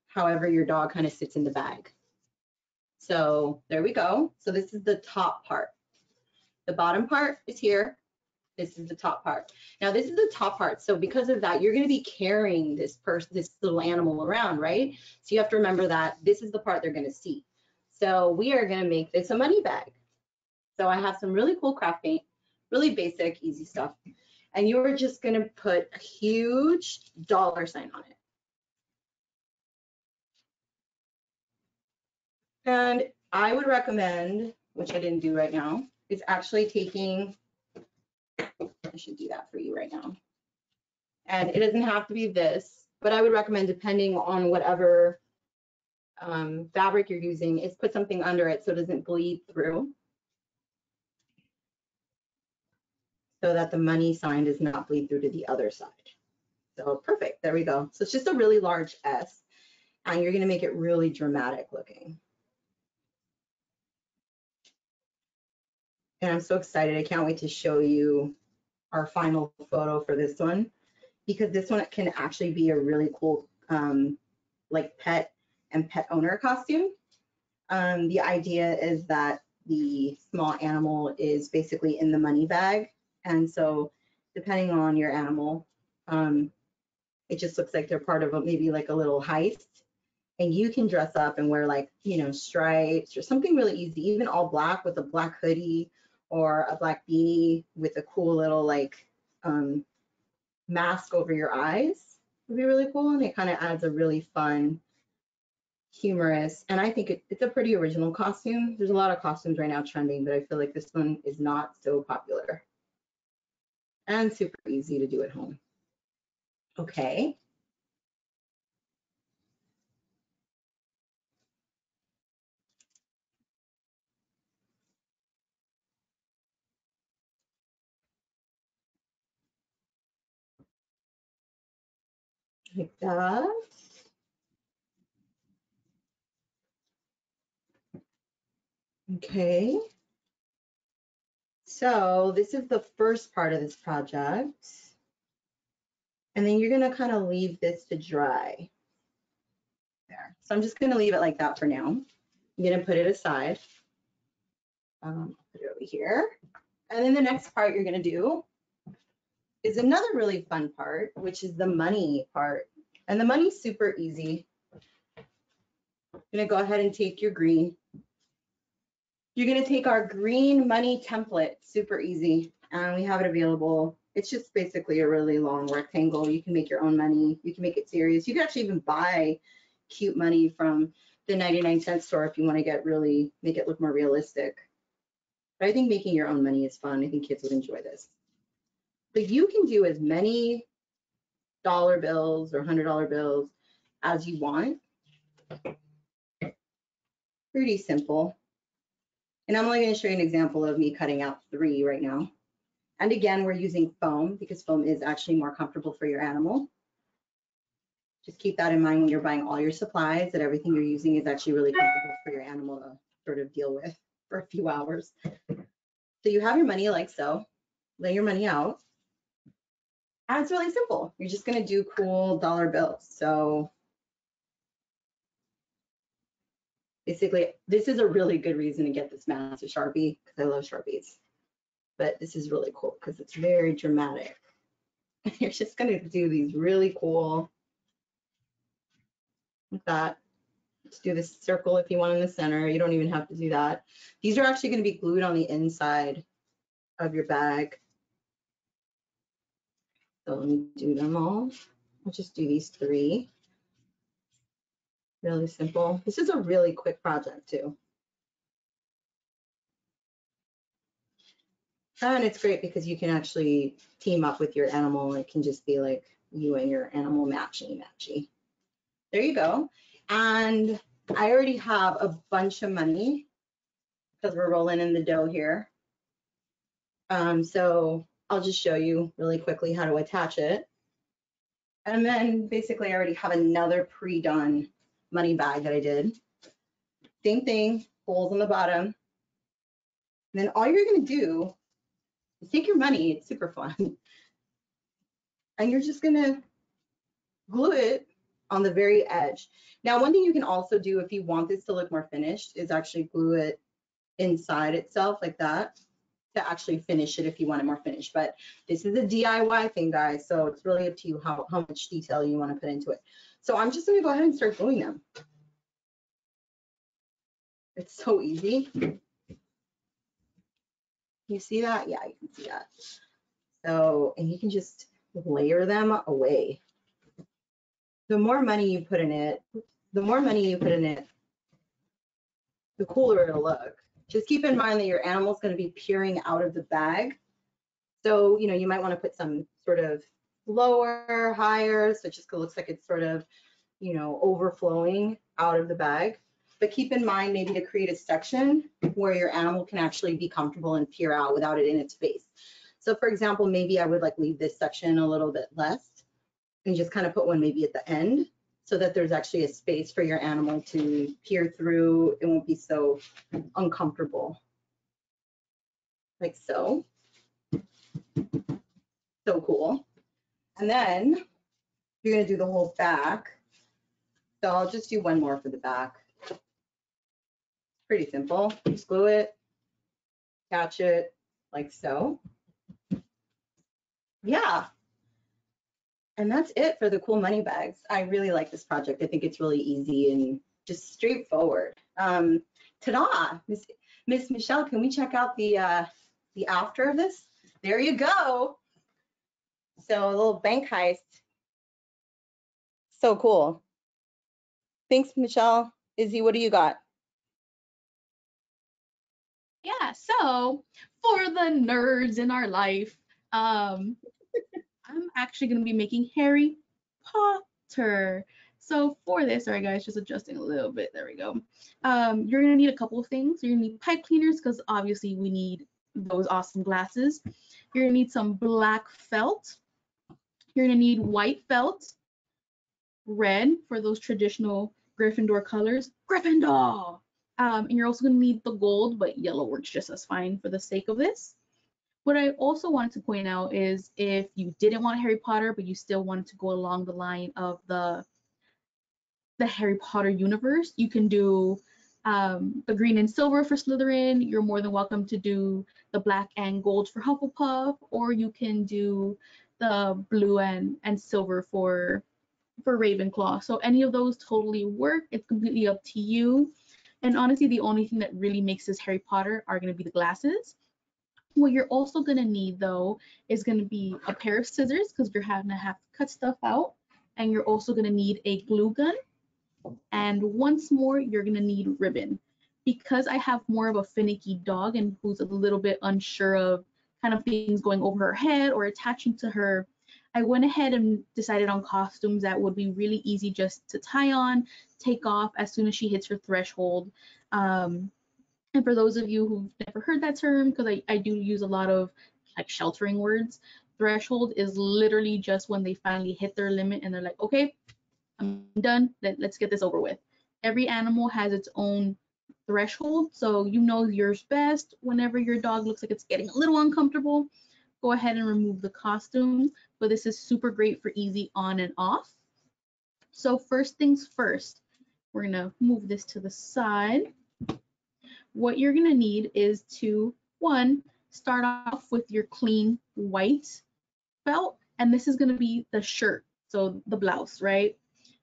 however your dog kind of sits in the bag. So there we go. So this is the top part. The bottom part is here. This is the top part. Now this is the top part. So because of that, you're going to be carrying this little animal around, right? So you have to remember that this is the part they're going to see. So we are going to make this a money bag. So I have some really cool craft paint, really basic, easy stuff. And you're just going to put a huge $ sign on it. And I would recommend, which I didn't do right now, is actually taking, I should do that for you right now. And it doesn't have to be this, but I would recommend, depending on whatever fabric you're using, is put something under it so it doesn't bleed through, so that the money sign does not bleed through to the other side. So perfect, there we go. So it's just a really large S, and you're gonna make it really dramatic looking. And I'm so excited, I can't wait to show you our final photo for this one, because this one can actually be a really cool like pet and pet owner costume. The idea is that the small animal is basically in the money bag, and so depending on your animal, it just looks like they're part of maybe like a little heist, and you can dress up and wear, like, you know, stripes or something really easy, even all black with a black hoodie or a black beanie with a cool little like mask over your eyes would be really cool, and it kind of adds a really fun, humorous, and I think it's a pretty original costume. There's a lot of costumes right now trending, but I feel like this one is not so popular and super easy to do at home. Okay. Like that. Okay. So this is the first part of this project. And then you're gonna kind of leave this to dry. There. So I'm just gonna leave it like that for now. I'm gonna put it aside. Put it over here. And then the next part you're gonna do is another really fun part, which is the money part. And the money's super easy. I'm gonna go ahead and take your green. You're gonna take our green money template, super easy, and we have it available. It's just basically a really long rectangle. You can make your own money. You can make it serious. You can actually even buy cute money from the 99-cent store if you want to make it look more realistic. But I think making your own money is fun. I think kids would enjoy this. But you can do as many dollar bills or $100 bills as you want. Pretty simple. And I'm only going to show you an example of me cutting out 3 right now. And again, we're using foam because foam is actually more comfortable for your animal. Just keep that in mind when you're buying all your supplies, that everything you're using is actually really comfortable for your animal to sort of deal with for a few hours. So you have your money like so, lay your money out. And it's really simple. You're just gonna do cool dollar bills. So basically, this is a really good reason to get this massive Sharpie because I love Sharpies. But this is really cool because it's very dramatic. You're just gonna do these really cool, like that. Just do this circle if you want in the center. You don't even have to do that. These are actually gonna be glued on the inside of your bag. So let me do them all. I'll just do these 3. Really simple. This is a really quick project too. And it's great because you can actually team up with your animal. It can just be like you and your animal matchy. There you go. And I already have a bunch of money because we're rolling in the dough here. So I'll just show you really quickly how to attach it. And then basically I already have another pre-done money bag that I did. Same thing, holes on the bottom. And then all you're gonna do is take your money, it's super fun, and you're just gonna glue it on the very edge. Now, one thing you can also do if you want this to look more finished is actually glue it inside itself like that to actually finish it if you want it more finished. But this is a DIY thing, guys, so it's really up to you how much detail you want to put into it. So I'm just gonna go ahead and start gluing them. It's so easy. You see that? Yeah, you can see that. So, and you can just layer them away. The more money you put in it, the cooler it'll look. Just keep in mind that your animal's going to be peering out of the bag. So, you know, you might want to put some sort of lower, higher, so it just looks like it's sort of, you know, overflowing out of the bag. But keep in mind maybe to create a section where your animal can actually be comfortable and peer out without it in its face. So for example, maybe I would like leave this section a little bit less and just kind of put one maybe at the end so that there's actually a space for your animal to peer through. It won't be so uncomfortable. Like so. So cool. And then you're gonna do the whole back. So I'll just do one more for the back. Pretty simple. Just glue it, attach it like so. Yeah. And that's it for the cool money bags. I really like this project. I think it's really easy and just straightforward. Ta-da, Miss Michelle, can we check out the after of this? There you go. So a little bank heist. So cool. Thanks, Michelle. Izzy, what do you got? Yeah, so for the nerds in our life, I'm actually going to be making Harry Potter. So for this, sorry guys, just adjusting a little bit. There we go. You're going to need a couple of things. You're going to need pipe cleaners because obviously we need those awesome glasses. You're going to need some black felt. You're going to need white felt, red for those traditional Gryffindor colors, Gryffindor. And you're also going to need the gold, but yellow works just as fine for the sake of this. What I also wanted to point out is if you didn't want Harry Potter, but you still wanted to go along the line of the Harry Potter universe, you can do the green and silver for Slytherin. You're more than welcome to do the black and gold for Hufflepuff, or you can do the blue and silver for Ravenclaw. So any of those totally work. It's completely up to you. And honestly, the only thing that really makes this Harry Potter are going to be the glasses. What you're also going to need, though, is going to be a pair of scissors because you're going to have to cut stuff out. And you're also going to need a glue gun. And once more, you're going to need ribbon. Because I have more of a finicky dog and who's a little bit unsure of kind of things going over her head or attaching to her, I went ahead and decided on costumes that would be really easy just to tie on, take off as soon as she hits her threshold. And for those of you who've never heard that term, because I do use a lot of like sheltering words, threshold is literally just when they finally hit their limit and they're like, okay, I'm done, let's get this over with. Every animal has its own threshold, so you know yours best. Whenever your dog looks like it's getting a little uncomfortable, go ahead and remove the costume. But this is super great for easy on and off. So first things first, we're gonna move this to the side. What you're gonna need is to, one, start off with your clean white felt, and this is gonna be the shirt, so the blouse, right?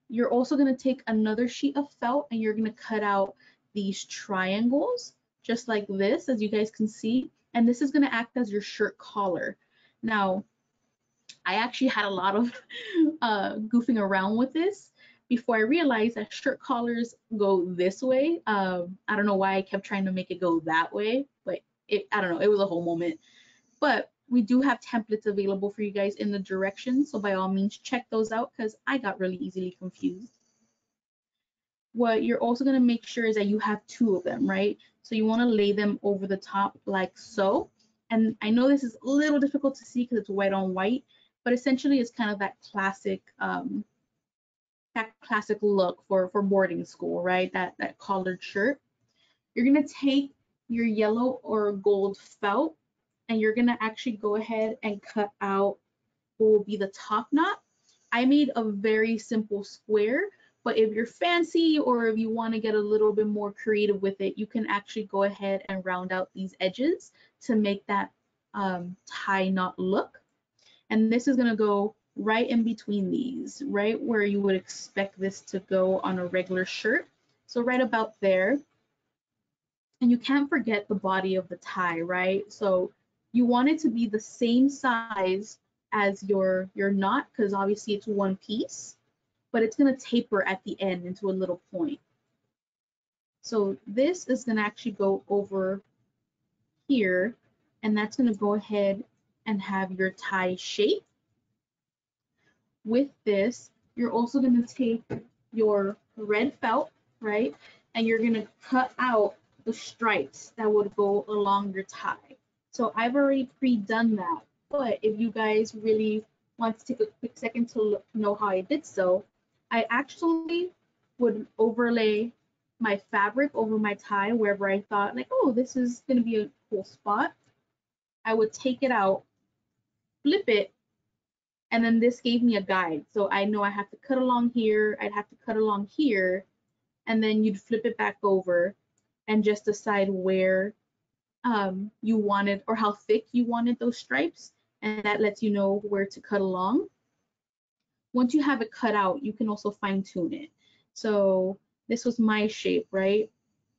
You're also gonna take another sheet of felt and you're gonna cut out these triangles, just like this, as you guys can see, and this is gonna act as your shirt collar. Now, I actually had a lot of goofing around with this before I realized that shirt collars go this way. I don't know why I kept trying to make it go that way, but I don't know, it was a whole moment. But we do have templates available for you guys in the directions, so by all means check those out because I got really easily confused. What you're also going to make sure is that you have two of them, right? So you want to lay them over the top like so. And I know this is a little difficult to see because it's white on white, but essentially it's kind of that classic look for boarding school, right? That collared shirt. You're gonna take your yellow or gold felt and you're gonna actually go ahead and cut out what will be the top knot. I made a very simple square, but if you're fancy or if you want to get a little bit more creative with it, you can actually go ahead and round out these edges to make that tie knot look. And this is gonna go right in between these, right where you would expect this to go on a regular shirt. So right about there. And you can't forget the body of the tie, right? So you want it to be the same size as your knot, because obviously it's one piece, but it's gonna taper at the end into a little point. So this is gonna actually go over here, and that's gonna go ahead and have your tie shape. With this, you're also gonna take your red felt, right? And you're gonna cut out the stripes that would go along your tie. So I've already pre-done that, but if you guys really want to take a quick second to know how I did so, I actually would overlay my fabric over my tie wherever I thought like, oh, this is gonna be a cool spot. I would take it out, flip it, and then this gave me a guide. So I know I have to cut along here, I'd have to cut along here, and then you'd flip it back over and just decide where you wanted or how thick you wanted those stripes. And that lets you know where to cut along. Once you have it cut out, you can also fine tune it. So this was my shape, right?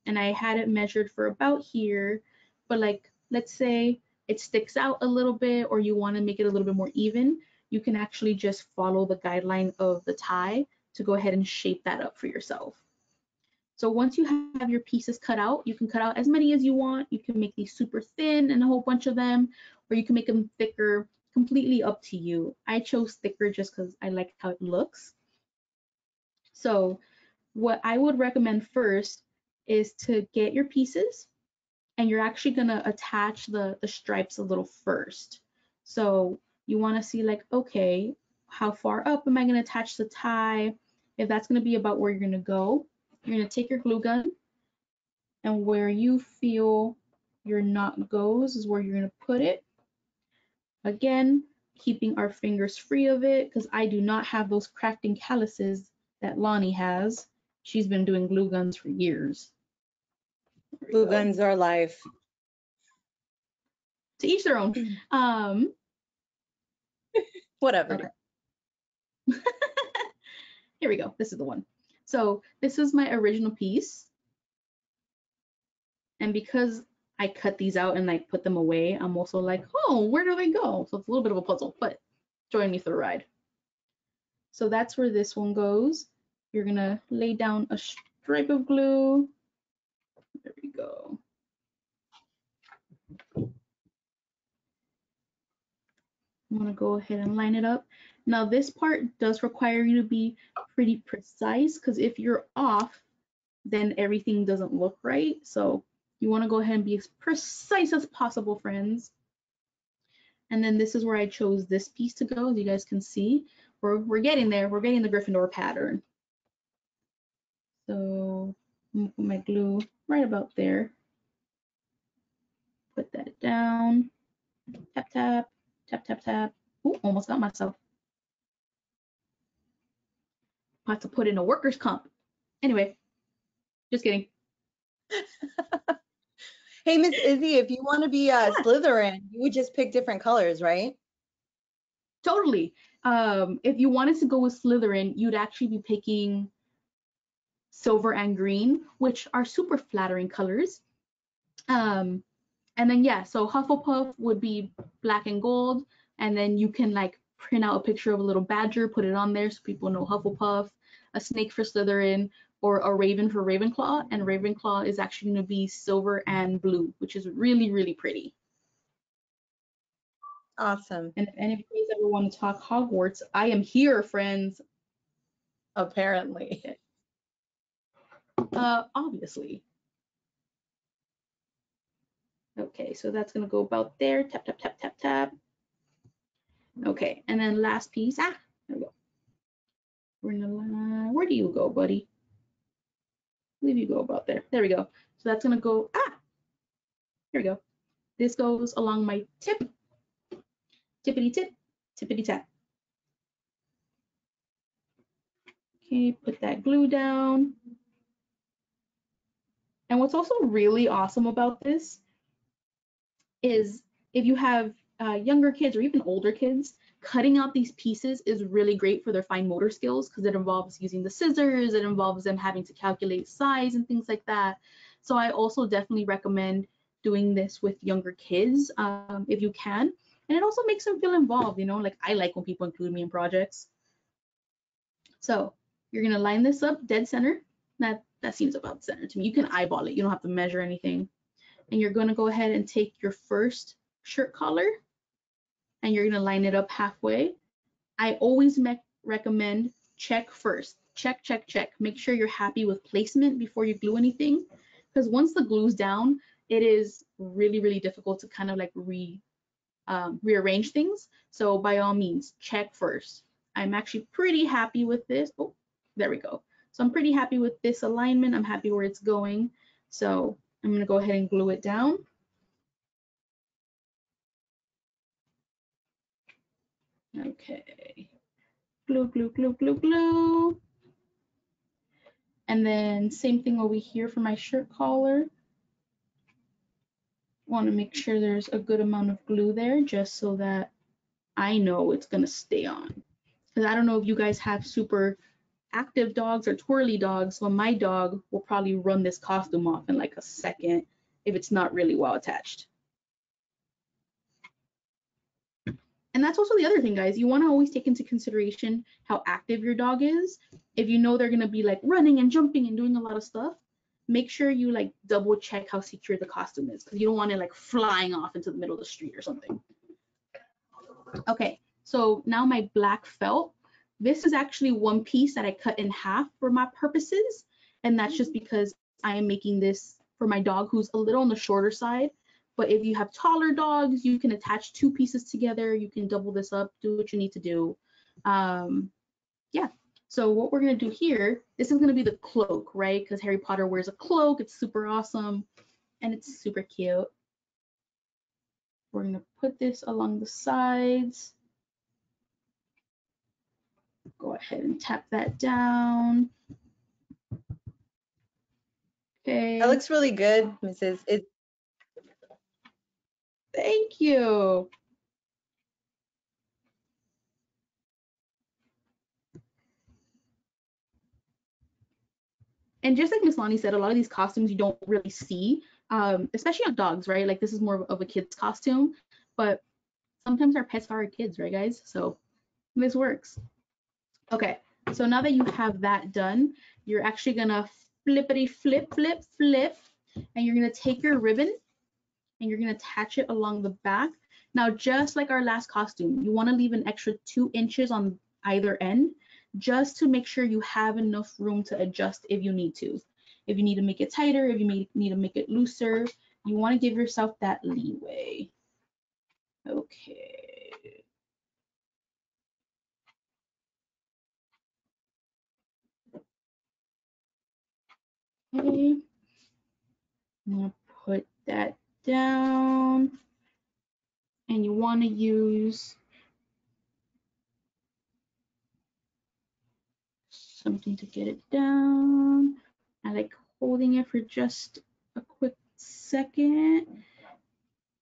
And I had it measured for about here, but like, let's say it sticks out a little bit or you want to make it a little bit more even, you can actually just follow the guideline of the tie to go ahead and shape that up for yourself. So once you have your pieces cut out, you can cut out as many as you want. You can make these super thin and a whole bunch of them, or you can make them thicker, completely up to you. I chose thicker just because I like how it looks. So what I would recommend first is to get your pieces and you're actually gonna attach the stripes a little first. So you wanna see like, okay, how far up am I gonna attach the tie? If that's gonna be about where you're gonna go, you're gonna take your glue gun and where you feel your knot goes is where you're gonna put it. Again, keeping our fingers free of it because I do not have those crafting calluses that Loni has. She's been doing glue guns for years. Glue guns are life. To each their own. Whatever. Okay. Here we go. This is the one. So this is my original piece. And because I cut these out and I put them away, I'm also like, oh, where do they go? So it's a little bit of a puzzle, but join me for the ride. So that's where this one goes. You're gonna lay down a stripe of glue. There we go. I'm gonna go ahead and line it up. Now this part does require you to be pretty precise because if you're off, then everything doesn't look right. So you wanna go ahead and be as precise as possible, friends. And then this is where I chose this piece to go. As you guys can see, we're getting there. We're getting the Gryffindor pattern. So I'm gonna put my glue right about there. Put that down. Tap, tap, tap, tap, tap. Ooh, almost got myself. I have to put in a workers' comp. Anyway, just kidding. Hey, Miss Izzy, if you want to be Yeah, Slytherin, you would just pick different colors, right? totally. If you wanted to go with Slytherin, you'd actually be picking silver and green, which are super flattering colors. And then yeah, so Hufflepuff would be black and gold, and then you can like print out a picture of a little badger, put it on there so people know Hufflepuff, a snake for Slytherin, or a raven for Ravenclaw, and Ravenclaw is actually going to be silver and blue, which is really, really pretty. Awesome. And if any of you guys ever want to talk Hogwarts, I am here, friends. Apparently. Obviously. Okay, so that's gonna go about there. Tap, tap, tap, tap, tap. Okay, and then last piece. Ah, there we go. We're gonna, where do you go, buddy? I believe you go about there. There we go. So that's gonna go, here we go. This goes along my tip, tippity tip, tippity tap. Okay, put that glue down. And what's also really awesome about this is if you have younger kids or even older kids, cutting out these pieces is really great for their fine motor skills because it involves using the scissors, it involves them having to calculate size and things like that. So I also definitely recommend doing this with younger kids if you can. And it also makes them feel involved, you know, like I like when people include me in projects. So you're gonna line this up dead center. That seems about center to me. You can eyeball it, you don't have to measure anything. And you're gonna go ahead and take your first shirt collar and you're gonna line it up halfway. I always recommend check first. Check, check, check. Make sure you're happy with placement before you glue anything. Because once the glue's down, it is really, really difficult to kind of like rearrange things. So by all means, check first. I'm actually pretty happy with this. Oh, there we go. So I'm pretty happy with this alignment. I'm happy where it's going. So I'm gonna go ahead and glue it down. Okay. Glue, glue, glue, glue, glue. And then same thing over here for my shirt collar. Want to make sure there's a good amount of glue there just so that I know it's gonna stay on. Because I don't know if you guys have super active dogs or twirly dogs, so my dog will probably run this costume off in like a second if it's not really well attached. And that's also the other thing, guys. You want to always take into consideration how active your dog is. If you know they're going to be like running and jumping and doing a lot of stuff, make sure you like double check how secure the costume is because you don't want it like flying off into the middle of the street or something. Okay, so now my black felt. This is actually one piece that I cut in half for my purposes. And that's just because I am making this for my dog who's a little on the shorter side. But if you have taller dogs, you can attach two pieces together. You can double this up, do what you need to do. Yeah, so what we're gonna do here, this is gonna be the cloak, right? Because Harry Potter wears a cloak, it's super awesome, and it's super cute. We're gonna put this along the sides. Go ahead and tap that down. Okay. That looks really good, Mrs. Thank you. And just like Miss Loni said, a lot of these costumes you don't really see, especially on dogs, right? Like this is more of a kid's costume, but sometimes our pets are our kids, right, guys? So this works. Okay, so now that you have that done, you're actually gonna flippity flip, flip, flip, and you're gonna take your ribbon and you're gonna attach it along the back. Now, just like our last costume, you wanna leave an extra 2 inches on either end, just to make sure you have enough room to adjust if you need to. If you need to make it tighter, if you need to make it looser, you wanna give yourself that leeway. Okay. Okay. I'm gonna put that down, and you want to use something to get it down. I like holding it for just a quick second.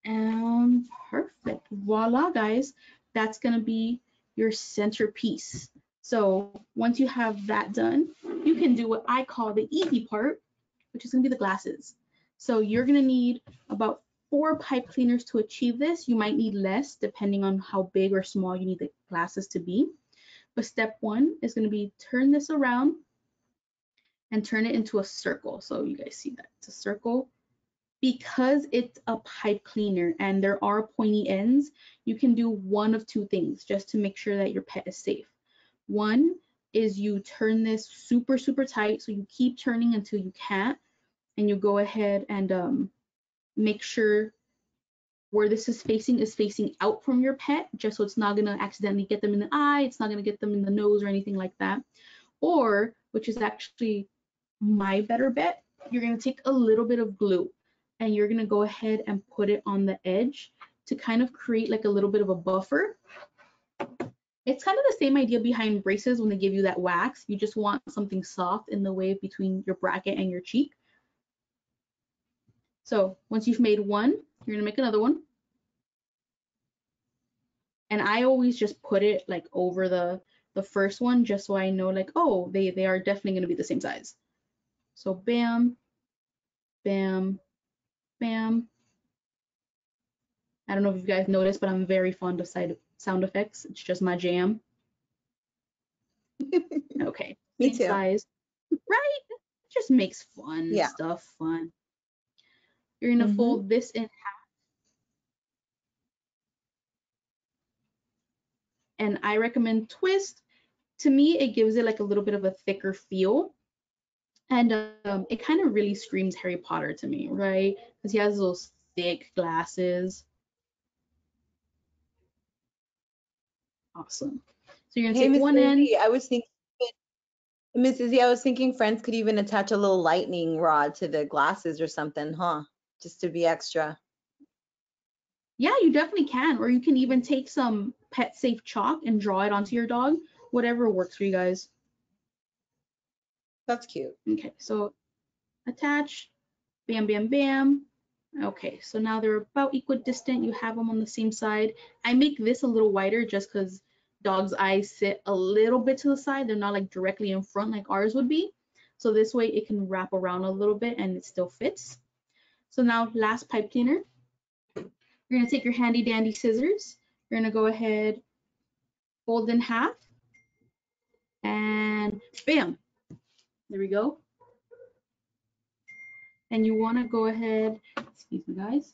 And perfect. Voila, guys. That's going to be your centerpiece. So once you have that done, you can do what I call the easy part, which is going to be the glasses. So you're going to need about 4 pipe cleaners to achieve this. You might need less depending on how big or small you need the glasses to be. But step 1 is going to be turn this around and turn it into a circle. So you guys see that it's a circle. Because it's a pipe cleaner and there are pointy ends, you can do one of 2 things just to make sure that your pet is safe. One is you turn this super, super tight, so you keep turning until you can't, and you go ahead and make sure where this is facing out from your pet, just so it's not gonna accidentally get them in the eye, it's not gonna get them in the nose or anything like that. Or, which is actually my better bet, you're gonna take a little bit of glue and you're gonna go ahead and put it on the edge to kind of create like a little bit of a buffer. It's kind of the same idea behind braces when they give you that wax. You just want something soft in the way between your bracket and your cheek. So once you've made one, you're gonna make another one. And I always just put it like over the first one just so I know like, oh, they are definitely gonna be the same size. So bam, bam, bam. I don't know if you guys noticed, but I'm very fond of sound effects. It's just my jam. Okay. Me Same too. size. Right? It just makes fun stuff fun. You're gonna fold this in half. And I recommend twist. To me, it gives it like a little bit of a thicker feel. And it kind of really screams Harry Potter to me, right? Because he has those thick glasses. Awesome. So you're gonna Hey, take Miss one end. Izzie, I was thinking, Miss Izzie, I was thinking friends could even attach a little lightning rod to the glasses or something, huh? Just to be extra. Yeah, you definitely can. Or you can even take some pet safe chalk and draw it onto your dog. Whatever works for you guys. That's cute. Okay, so attach, bam, bam, bam. Okay, so now they're about equidistant. You have them on the same side. I make this a little wider just because dogs' eyes sit a little bit to the side. They're not like directly in front like ours would be. So this way it can wrap around a little bit and it still fits. So now last pipe cleaner. You're gonna take your handy dandy scissors. You're gonna go ahead, fold in half, and bam, there we go. And you wanna go ahead, excuse me guys,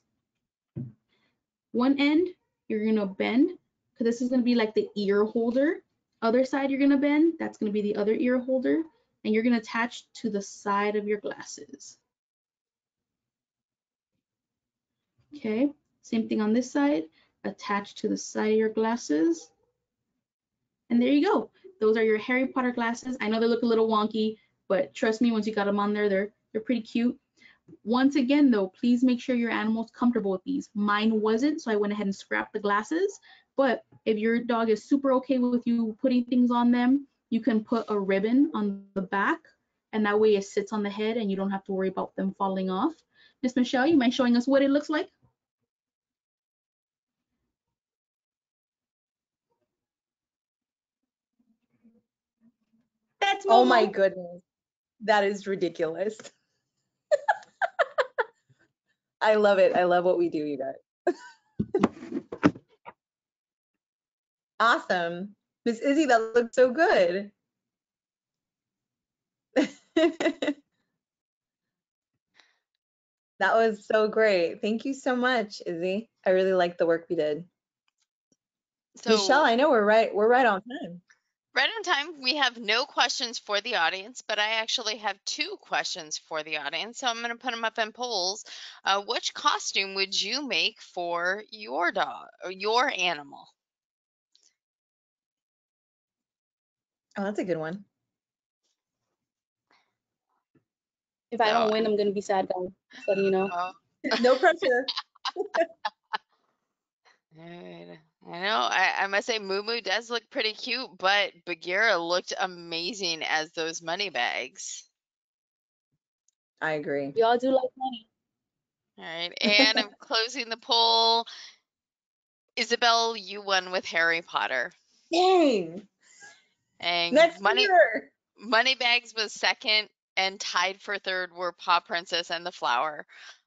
one end you're gonna bend, because this is gonna be like the ear holder. Other side you're gonna bend, that's gonna be the other ear holder, and you're gonna attach to the side of your glasses. Okay, same thing on this side, attach to the side of your glasses. And there you go. Those are your Harry Potter glasses. I know they look a little wonky, but trust me, once you got them on there, they're pretty cute. Once again, though, please make sure your animal's comfortable with these. Mine wasn't, so I went ahead and scrapped the glasses. But if your dog is super okay with you putting things on them, you can put a ribbon on the back, and that way it sits on the head and you don't have to worry about them falling off. Miss Michelle, you mind showing us what it looks like? That's Oh my Momo. goodness. That is ridiculous. I love it. I love what we do, you guys. Awesome. Miss Izzie, that looks so good. That was so great. Thank you so much, Izzie. I really like the work we did. Michelle, So, I know we're right on time. right on time. We have no questions for the audience, but I actually have 2 questions for the audience. So I'm going to put them up in polls. Which costume would you make for your dog or your animal? Oh, that's a good one. If I So, don't win, I'm gonna be sad, guys. Just letting you know. oh, No pressure. alright. I know. I must say, Moo Moo does look pretty cute, but Bagheera looked amazing as those money bags. I agree. We all do like money. All right, and I'm closing the poll. Isabel, you won with Harry Potter, Dang. and Next year. Moneybags was second, and tied for third were Paw Princess and the Flower.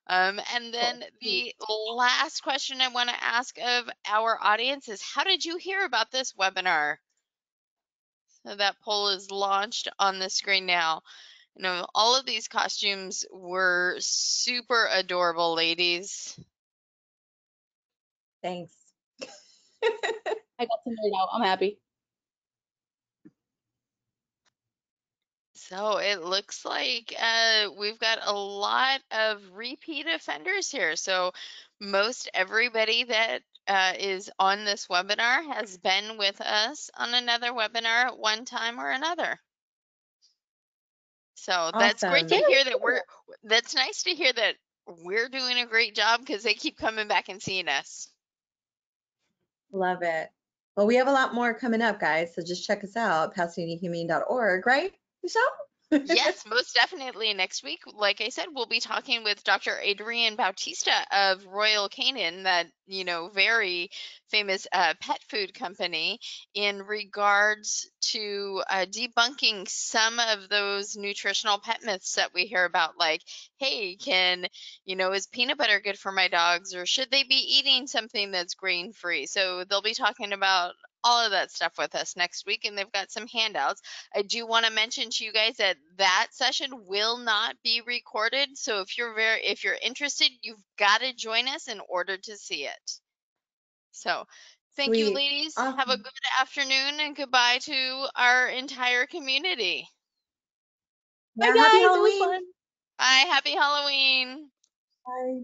And then the last question I want to ask of our audience is, how did you hear about this webinar? So that poll is launched on the screen now. You know, all of these costumes were super adorable, ladies. Thanks. I got to nerd out. I'm happy. So it looks like we've got a lot of repeat offenders here. So most everybody that is on this webinar has been with us on another webinar at one time or another. So that's great to Awesome. hear that that's nice to hear that we're doing a great job because they keep coming back and seeing us. Love it. Well, we have a lot more coming up, guys. So just check us out, PasadenaHumane.org, right, Michelle? Yes, most definitely. Next week, like I said, we'll be talking with Dr. Adrienne Bautista of Royal Canin, that, you know, very famous pet food company, in regards to debunking some of those nutritional pet myths that we hear about, like, hey, is peanut butter good for my dogs, or should they be eating something that's grain free? So they'll be talking about all of that stuff with us next week, and they've got some handouts. I do want to mention to you guys that that session will not be recorded. So if you're interested, you've got to join us in order to see it. So thank you, Sweet. ladies. Awesome. Have a good afternoon, and goodbye to our entire community. Yeah, Bye, happy guys. It was Halloween. fun. Bye. Happy Halloween. Bye.